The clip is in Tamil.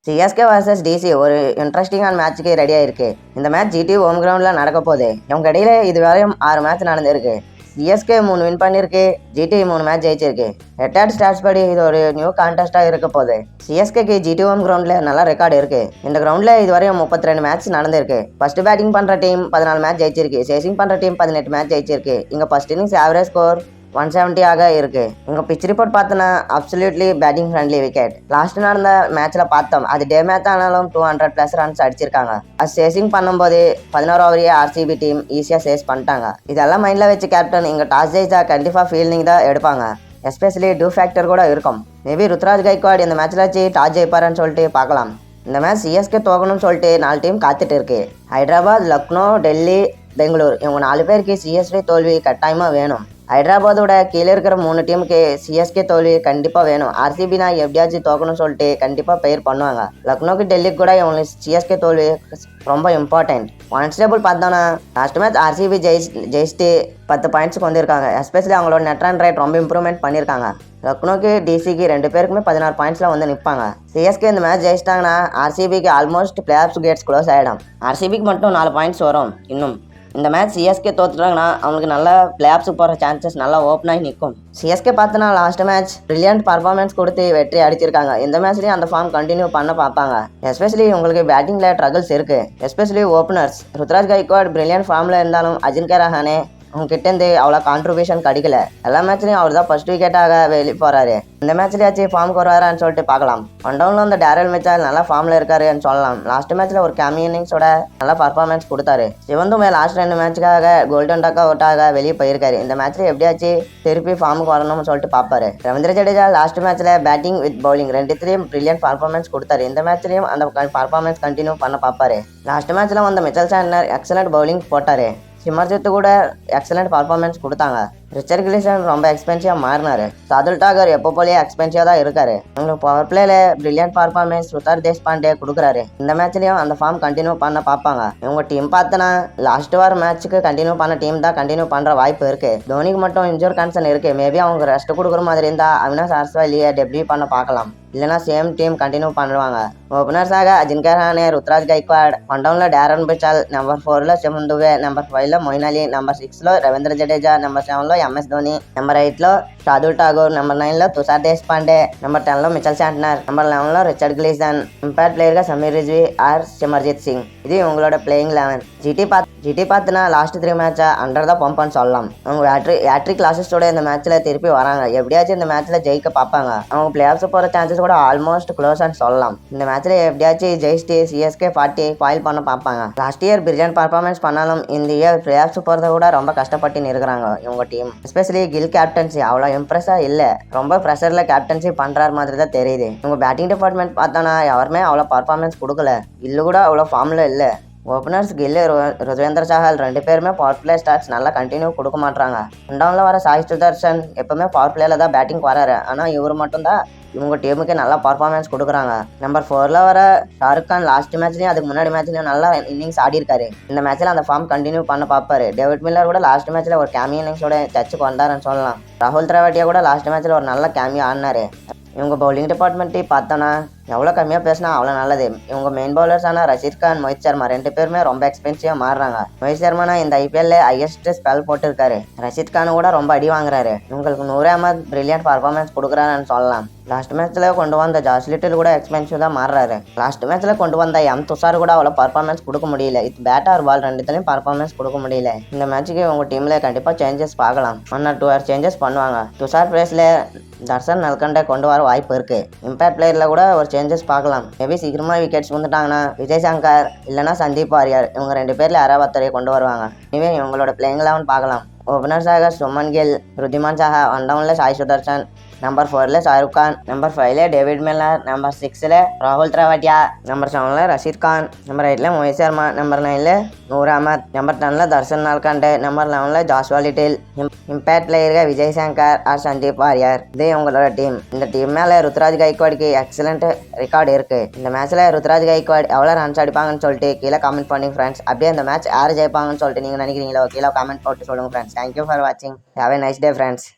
சிஎஸ்கே வர்சஸ் டிசி ஒரு இன்ட்ரெஸ்டிங்கான மேட்ச்சுக்கு ரெடியாக இருக்கு. இந்த மேட்ச் ஜிடி ஹோம் கிரவுண்டில் நடக்க போகுது. இவங்க இடையில இதுவரையும் 6 மேட்ச் நடந்திருக்கு. சிஎஸ்கே 3 வின் பண்ணியிருக்கு, ஜிடி 3 மேட்ச் ஜெயிச்சிருக்கு. ரெட்டார்ட் ஸ்டாட்ஸ் படி இது ஒரு நியூ கான்டெஸ்ட்டாக இருக்க போகுது. சிஎஸ்கேக்கு ஜிடி ஹோம் கிரவுண்டில் நல்ல ரெக்கார்டு இருக்கு. இந்த கிரவுண்டில் இதுவரையும் 32 மேட்ச் நடந்திருக்கு. ஃபர்ஸ்ட் பேட்டிங் பண்ணுற டீம் 14 மேட்ச் ஜெயிச்சிருக்கு, சேசிங் பண்ணுற டீம் 18 மேட்ச் ஜெயிச்சிருக்கு. இங்கே ஃபர்ஸ்ட் இன்னிங்ஸ் ஆவரேஜ் ஸ்கோர் 170 ஆக இருக்கு. இங்க பிச் ரிப்போர்ட் பார்த்தோன்னா absolutely batting friendly wicket. Last நடந்த மேட்ச்ல பார்த்தோம், அது டே மேட்ச் ஆனாலும் 200+ ரன்ஸ் அடிச்சிருக்காங்க. அது சேசிங் பண்ணும்போது 11 ஓவரையே ஆர்சிபி டீம் ஈஸியாக சேஸ் பண்ணிட்டாங்க. இதெல்லாம் மைண்ட்ல வச்சு கேப்டன் இங்க டாஸ் ஜெயிச்சா கண்டிப்பா ஃபீல்டிங் தான் எடுப்பாங்க. எஸ்பெஷலி டூ ஃபேக்டர் கூட இருக்கும். மேபி ருத்ராஜ் கைக்வாட் இந்த மேட்ச்ல வச்சு டாஸ் ஜெயிப்பாருன்னு சொல்லிட்டு பார்க்கலாம். இந்த மேட்ச் சிஎஸ்கே தோக்கணும்னு சொல்லிட்டு 4 டீம் காத்துட்டு இருக்கு. ஹைதராபாத், லக்னோ, டெல்லி, பெங்களூர் இவங்க 4 பேருக்கு சிஎஸ்கே தோல்வி கட்டாயமாக வேணும். ஹைதராபாதோட கீழே இருக்கிற 3 டீமுக்கு சிஎஸ்கே தோல்வி கண்டிப்பாக வேணும். ஆர்சிபினா எப்படியாச்சும் தோக்கணும்னு சொல்லிட்டு கண்டிப்பாக பெயர் பண்ணுவாங்க. லக்னோக்கு, டெல்லிக்கு கூட இவங்களுக்கு சிஎஸ்கே தோல்வி ரொம்ப இம்பார்ட்டன்ட். பாயிண்ட்ஸ் டேபிள் பார்த்தோன்னா லாஸ்ட் மேட்ச் ஆர்சிபி ஜெயிச்சுட்டு 10 பாயிண்ட்ஸுக்கு வந்திருக்காங்க. எஸ்பெஷலி அவங்களோட நெட் ரன் ரேட் ரொம்ப இம்ப்ரூவ்மெண்ட் பண்ணியிருக்காங்க. லக்னோக்கு, டிசிக்கு 2 பேருக்குமே 16 பாயிண்ட்ஸில் வந்து நிற்பாங்க. சிஎஸ்கே இந்த மேட்ச் ஜெயிச்சிட்டாங்கன்னா ஆர்சிபிக்கு almost playoffs gates close ஆகிடும். ஆர்சிபிக்கு மட்டும் 4 பாயிண்ட்ஸ் வரும். இன்னும் இந்த மேட்ச் சிஎஸ்கே தோத்துட்டாங்கன்னா அவங்களுக்கு நல்ல பிளே ஆஃப்ஸுக்கு போகிற சான்சஸ் நல்லா ஓப்பன் ஆகி நிற்கும். சிஎஸ்கே பார்த்தோன்னா லாஸ்ட் மேட்ச் பிரில்லியன்ட் பர்ஃபார்மன்ஸ் கொடுத்து வெற்றி அடிச்சிருக்காங்க. இந்த மேட்ச்லேயும் அந்த ஃபார்ம் கண்டினியூ பண்ண பார்ப்பாங்க. எஸ்பெஷலி உங்களுக்கு பேட்டிங்கில் ட்ரகிள்ஸ் இருக்குது. Especially openers Ruturaj Gaikwad brilliant ஃபார்மில் இருந்தாலும் அஜின்கே ரஹானே அவங்க கிட்டேருந்து அவ்வளோ கான்ட்ரிபியூஷன் கிடைக்கல. எல்லா மேட்ச்லையும் அவர் தான் ஃபர்ஸ்ட் விக்கெட்டாக வெளியே போகிறாரு. இந்த மேட்ச்லேயாச்சும் ஃபார்ம் வருவாரான்னு சொல்லிட்டு பார்க்கலாம். ஒன் டவுனில் வந்து டேரல் மிச்சல் நல்லா ஃபார்மில் இருக்காருன்னு சொல்லலாம். லாஸ்ட் மேட்ச்சில் ஒரு கேமி இன்னிங்ஸோட நல்லா பர்ஃபார்மன்ஸ் கொடுத்தாரு. சிவந்துமே லாஸ்ட் 2 மேட்சுக்காக கோல்டன் டக் அவுட்டாக வெளியே போயிருக்காரு. இந்த மேட்ச்சில் எப்படியாச்சும் திருப்பி ஃபார்முக்கு வரணும்னு சொல்லிட்டு பார்ப்பாரு. ரவீந்திர ஜடேஜா லாஸ்ட் மேட்ச்சில் பேட்டிங் வித் பவுலிங் 2த்துலேயும் பிரில்லியன்ட் பர்ஃபார்மன்ஸ் கொடுத்தாரு. இந்த மேட்ச்லையும் அந்த பர்ஃபார்மன்ஸ் கண்டினியூ பண்ண பார்ப்பாரு. லாஸ்ட் மேட்ச்சில் வந்த மிச்சல் சாண்ட்னர் எக்ஸலண்ட் பவுலிங் போட்டார். சிமர்ஜித் கூட எக்ஸலண்ட் பர்ஃபார்மன்ஸ் கொடுத்தாங்க. ரிச்சர்ட் கில்லிசன் ரொம்ப எக்ஸ்பென்சிவாக மாறினாரு. சாதுல் டாகர் எப்போ போலேயே எக்ஸ்பென்சிவாக தான் இருக்காரு. உங்களுக்கு பவர் பிளேல பிரில்லியன்ட் பர்ஃபார்மன்ஸ் ருத்தார் தேஷ்பாண்டே கொடுக்குறாரு. இந்த மேட்ச்லையும் அந்த ஃபார்ம் கண்டினியூ பண்ண பார்ப்பாங்க. இவங்க டீம் பார்த்தனா லாஸ்ட் வார மேட்ச்சுக்கு கண்டினியூ பண்ண டீம் தான் கண்டினியூ பண்ணுற வாய்ப்பு இருக்கு. தோனிக்கு மட்டும் இன்ஜூர் கன்சர்ன் இருக்கு. மேபி அவங்க ரெஸ்ட் கொடுக்குற மாதிரி இருந்தால் அவினாஷ் ஆர்ஸ்வாலியை டெபியூ பண்ண பார்க்கலாம். இல்லைனா சேம் டீம் கண்டினியூ பண்ணுவாங்க. ஓப்பனர்ஸாக அஜின்கே ரஹானே, ருத்ராஜ் கைக்வாட், ஒன் டவுனில் டேரன் மிச்சல், நம்பர் 4ல் சிவம் துபே, நம்பர் 5ல் மொயின் அலி, நம்பர் 6ல் ரவீந்திர ஜடேஜா, நம்பர் 7ல் MS ధోని, நம்பர் 8ல் சாதுல் டாகூர், நம்பர் 9ல் துஷார் தேஷ்பாண்டே, நம்பர் 10ல் மிச்சல் சாண்ட்னர், நம்பர் 11ல் ரிச்சர்ட் கில்லிசன், இம்பேக்ட் பிளேயர்గా సమీర్ రిజ్వీ ఆర్ సిమర్జిత్ సింగ్. இது உங்களோட பிளேயிங் 11. ஜிடி பார்த்துனா லாஸ்ட் 3 மேட்சை அண்டர் தான் பம்ப்னு சொல்லலாம். அவங்க ஹேட்ரிக் லாஸஸோட இந்த மேட்ச்சில் திருப்பி வராங்க. எப்படியாச்சும் இந்த மேட்ச்சில் ஜெயிக்க பார்ப்பாங்க. அவங்க பிளே ஆஃப்ஸ் போகிற சான்சஸ் கூட ஆல்மோஸ்ட் க்ளோஸ்ன்னு சொல்லலாம். இந்த மேட்ச்சில் எப்படியாச்சும் ஜெயிச்சுட்டு சிஎஸ்கே 40 ஃபாயில் பண்ண பார்ப்பாங்க. லாஸ்ட் இயர் பிரில்லியன்ட் பர்ஃபார்மன்ஸ் பண்ணாலும் இந்த இயர் பிளே ஆஃப்ஸ் போகிறத கூட ரொம்ப கஷ்டப்பட்டு இருக்கிறாங்க இவங்க டீம். எஸ்பெஷலி கில் கேப்டன்சி அவ்வளோ இம்ப்ரெஸ்ஸாக இல்லை. ரொம்ப ப்ரெஷரில் கேப்டன்சி பண்ணுற மாதிரி தான் தெரியுது. இவங்க பேட்டிங் டிபார்ட்மெண்ட் பார்த்தோன்னா யாருமே அவ்வளோ பர்ஃபார்மன்ஸ் கொடுக்கல. கில்லு கூட அவ்வளோ ஃபார்மில் இல்லை. ஓப்பனர்ஸ் கில்லு, ருஜ்வேந்திர சாஹல் 2 பேருமே பவர் பிளே ஸ்டார்ட்ஸ் நல்லா கண்டினியூ கொடுக்க மாட்டாங்க. ரெண்டாவில் வர சாய் சுதர்ஷன் எப்பவுமே பவர் பிளேல தான் பேட்டிங் வராரு. ஆனால் இவர் மட்டும்தான் இவங்க டீமுக்கு நல்லா பர்ஃபார்மன்ஸ் கொடுக்குறாங்க. நம்பர் 4ல் வர ஷாருக் கான் லாஸ்ட் மேட்ச்லையும் அதுக்கு முன்னாடி மேட்ச்லையும் நல்லா இன்னிங்ஸ் ஆடி இருக்காரு. இந்த மேட்ச்சில் அந்த ஃபார்ம் கண்டினியூ பண்ண பார்ப்பாரு. டேவிட் மில்லர் கூட லாஸ்ட் மேட்ச்சில் ஒரு கேமி இன்னிங்ஸோட டச்சுக்கு வந்தாருன்னு சொல்லலாம். ராகுல் திராவிடியா கூட லாஸ்ட் மேட்ச்சில் ஒரு நல்ல கேமி ஆடினாரு. இவங்க பவுலிங் டிபார்ட்மெண்ட்டை பார்த்தோன்னா எவ்வளோ கம்மியாக பேசினா அவ்வளோ நல்லது. இவங்க மெயின் பவுலர்ஸான ரஷீத் கான், மோஹித் சர்மா 2 பேருமே ரொம்ப எக்ஸ்பென்சிவாக மாறுறாங்க. மோஹித் சர்மானா இந்த ஐபிஎல்ல ஹையஸ்ட் ஸ்பெல் போட்டிருக்காரு. ரஷீத் கான் கூட ரொம்ப அடி வாங்குறாரு. இவங்களுக்கு நூர் அஹமத் பிரில்லியன்ட் பர்ஃபார்மன்ஸ் கொடுக்குறாருன்னு சொல்லலாம். லாஸ்ட் மேட்ச்சில் கொண்டு வந்த ஜாஸ் லிட்டில் கூட எக்ஸ்பென்சிவ் தான் மாறுறாரு. லாஸ்ட் மேட்ச்சில் கொண்டு வந்த துஷார் கூட அவ்வளோ பர்ஃபார்மன்ஸ் கொடுக்க முடியல. இது பேட் ஆர் பால் 2த்துலையும் பர்ஃபார்மன்ஸ் கொடுக்க முடியல. இந்த மேட்ச்சுக்கு உங்கள் டீமில் கண்டிப்பாக சேஞ்சஸ் பார்க்கலாம். 1 or 2 சேஞ்சஸ் பண்ணுவாங்க. துஷார் பிளேஸில் தர்ஷன் நல்கண்டே கொண்டு வர வாய்ப்பு இருக்குது. இம்பேக்ட் பிளேயரில் கூட ஒரு சேஞ்சஸ் பார்க்கலாம். மேபி சீக்கிரமாக விக்கெட்ஸ் வந்துட்டாங்கன்னா விஜய் சங்கர் இல்லைனா சந்தீப் வாரியர் இவங்க 2 பேரில் யாராவது கொண்டு வருவாங்க. இனிமே இவங்களோட பிளேயிங் 11 பார்க்கலாம். ஓப்பனர்ஸாக சுமன் கில், ருத்திமான் சாஹா, ஒன் டவுனில் Sai Sudarshan, number 4ல் Shahrukh Khan, number 5ல் David Miller, number 6ல் ராகுல் திராவிடியா, number 7ல் Rashid Khan, number 8ல் Mohit Sharma, number 9ல் Noor Ahmed, number 10ல் Darshan நல்கண்டே, number 11ல் ஜாஸ்வா little, impact பிளேயர்గా Vijay Shankar R Sandeep warrior. இது உங்களோட டீம். இந்த டீம் மேலே ருத்ராஜ் கைக்வாடுக்கு எக்ஸலண்ட் ரெக்கார்டு இருக்குது. இந்த மேட்ச்சில் ருத்ராஜ் கைக்வாட் எவ்வளோ ரன்ஸ் அடிப்பாங்கன்னு சொல்லிட்டு கீழே கமெண்ட் பண்ணி ஃப்ரெண்ட்ஸ். அப்படியே இந்த மேட்ச் யார் ஜெயிப்பாங்கன்னு சொல்லிட்டு நீங்கள் நினைக்கிறீங்களோ கீழே கமெண்ட் போட்டு சொல்லுங்கள் ஃப்ரெண்ட்ஸ். தேங்க்யூ ஃபார் வாட்சிங். Have a nice day friends.